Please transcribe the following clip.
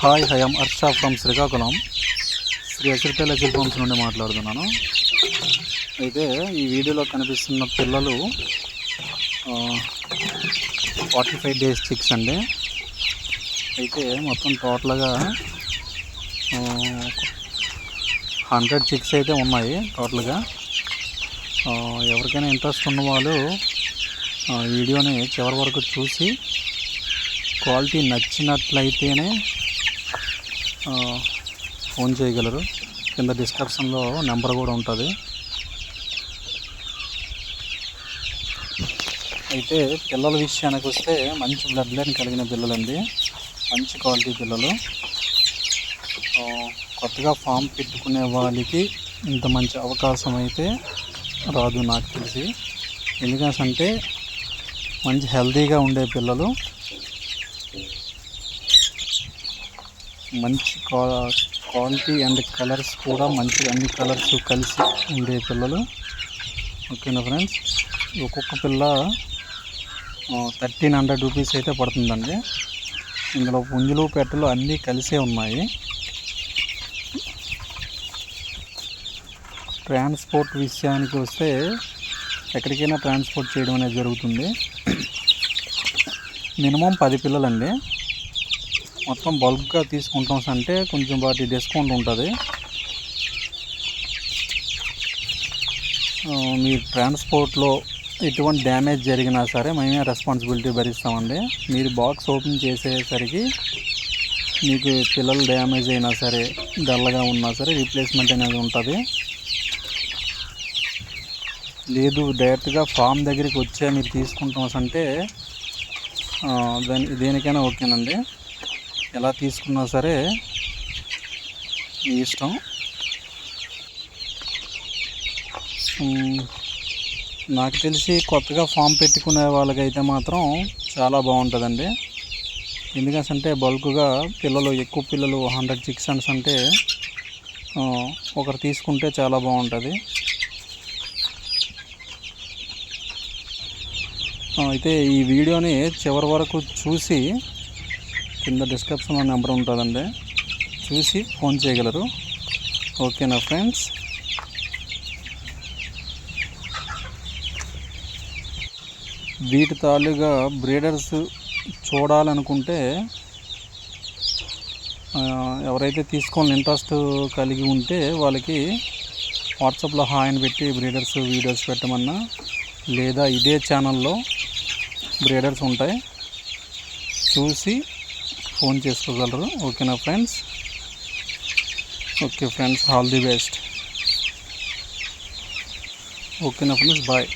Hi I'm Harsha from Srikakulam Sri Asiripalli Aseel farms నుండి మాట్లాడుతున్నాను. అయితే ఈ వీడియోలో కనిపిస్తున్న పిల్లలు 45 డేస్ చిక్స్ అండి. అయితే మొత్తం టోటల్గా 100 చిక్స్ అయితే ఉన్నాయి టోటల్గా. ఎవరికైనా ఇంట్రెస్ట్ ఉన్న వాళ్ళు వీడియోని చివరి వరకు చూసి క్వాలిటీ నచ్చినట్లయితేనే ఫోన్ చేయగలరు. కింద డిస్క్రిప్షన్లో నెంబర్ కూడా ఉంటుంది. అయితే పిల్లల విషయానికి వస్తే మంచి బ్లడ్ లైన్ కలిగిన పిల్లలండి, మంచి క్వాలిటీ పిల్లలు. కొత్తగా ఫామ్ పెట్టుకునే వాళ్ళకి ఇంత మంచి అవకాశం అయితే రాదు నాకు తెలిసి. ఎందుకంటే మంచి హెల్తీగా ఉండే పిల్లలు, మంచి క్వాలిటీ అండ్ కలర్స్ కూడా మంచి అన్ని కలర్స్ కలిసి ఉండే పిల్లలు. ఓకేనా ఫ్రెండ్స్, ఒక్కొక్క పిల్ల 1300 రూపీస్ అయితే పడుతుందండి. ఇందులో పుంజులు పెట్టలు అన్నీ కలిసే ఉన్నాయి. ట్రాన్స్పోర్ట్ విషయానికి వస్తే ఎక్కడికైనా ట్రాన్స్పోర్ట్ చేయడం అనేది జరుగుతుంది. మినిమం 10 పిల్లలండి. మొత్తం బల్క్గా తీసుకుంటాం అంటే కొంచెం వాటి డిస్కౌంట్ ఉంటుంది. మీ ట్రాన్స్పోర్ట్లో ఎటువంటి డ్యామేజ్ జరిగినా సరే మేమే రెస్పాన్సిబిలిటీ భరిస్తామండి. మీరు బాక్స్ ఓపెన్ చేసేసరికి మీకు పిల్లలు డ్యామేజ్ అయినా సరే, డల్గా ఉన్నా సరే రీప్లేస్మెంట్ అనేది ఉంటుంది. లేదు డైరెక్ట్గా ఫామ్ దగ్గరికి వచ్చే మీరు తీసుకుంటాం అంటే దేనికైనా ఓకేనండి. ఎలా తీసుకున్నా సరే మీ ఇష్టం. నాకు తెలిసి కొత్తగా ఫామ్ పెట్టుకునే వాళ్ళకైతే మాత్రం చాలా బాగుంటుందండి. ఎందుకంటే బల్క్గా పిల్లలు, ఎక్కువ పిల్లలు 100 చిక్స్ అంటే ఒకరు తీసుకుంటే చాలా బాగుంటుంది. అయితే ఈ వీడియోని చివరి వరకు చూసి కింద డిస్క్రిప్షన్లో నెంబర్ ఉంటుందండి, చూసి ఫోన్ చేయగలరు. ఓకేనా ఫ్రెండ్స్, వీటి తాలూగా బ్రీడర్స్ చూడాలనుకుంటే ఎవరైతే తీసుకోవాలని ఇంట్రెస్ట్ కలిగి ఉంటే వాళ్ళకి వాట్సాప్లో హాయ్ అని పెట్టి బ్రీడర్స్ వీడియోస్ పెట్టమన్నా, లేదా ఇదే ఛానల్లో బ్రీడర్స్ ఉంటాయి, చూసి ఫోన్ చేసుకోగలరు. ఓకేనా friends. Okay friends, all the best. ఓకేనా ఫ్రెండ్స్, బాయ్.